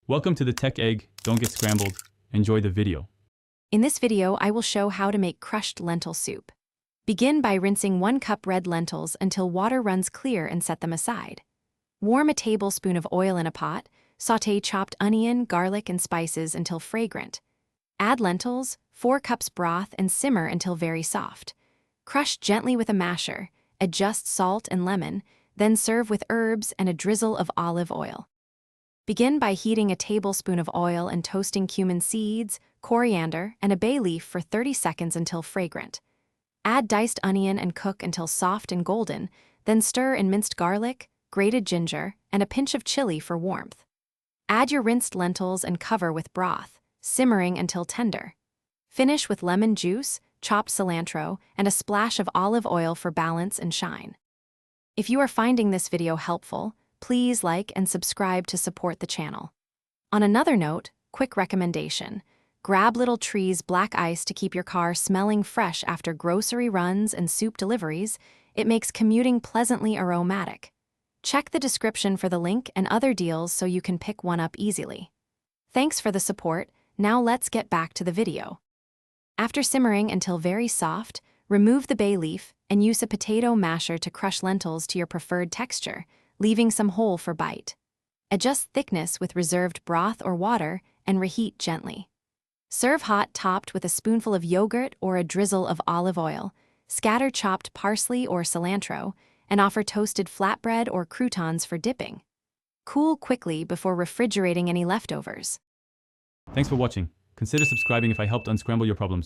Welcome to the Tech Egg. Don't get scrambled. Enjoy the video. In this video, I will show how to make crushed lentil soup. Begin by rinsing 1 cup red lentils until water runs clear and set them aside. Warm a tablespoon of oil in a pot, sauté chopped onion, garlic, and spices until fragrant. Add lentils, 4 cups broth, and simmer until very soft. Crush gently with a masher, adjust salt and lemon, then serve with herbs and a drizzle of olive oil. Begin by heating a tablespoon of oil and toasting cumin seeds, coriander, and a bay leaf for 30 seconds until fragrant. Add diced onion and cook until soft and golden, then stir in minced garlic, grated ginger, and a pinch of chili for warmth. Add your rinsed lentils and cover with broth, simmering until tender. Finish with lemon juice, chopped cilantro, and a splash of olive oil for balance and shine. If you are finding this video helpful, please like and subscribe to support the channel. On another note, quick recommendation: grab Little Tree's black ice to keep your car smelling fresh after grocery runs and soup deliveries. It makes commuting pleasantly aromatic. Check the description for the link and other deals so you can pick one up easily. Thanks for the support. Now let's get back to the video. After simmering until very soft, remove the bay leaf and use a potato masher to crush lentils to your preferred texture, leaving some whole for bite. Adjust thickness with reserved broth or water and reheat gently. Serve hot, topped with a spoonful of yogurt or a drizzle of olive oil. Scatter chopped parsley or cilantro, and offer toasted flatbread or croutons for dipping. Cool quickly before refrigerating any leftovers. Thanks for watching. Consider subscribing if I helped unscramble your problems.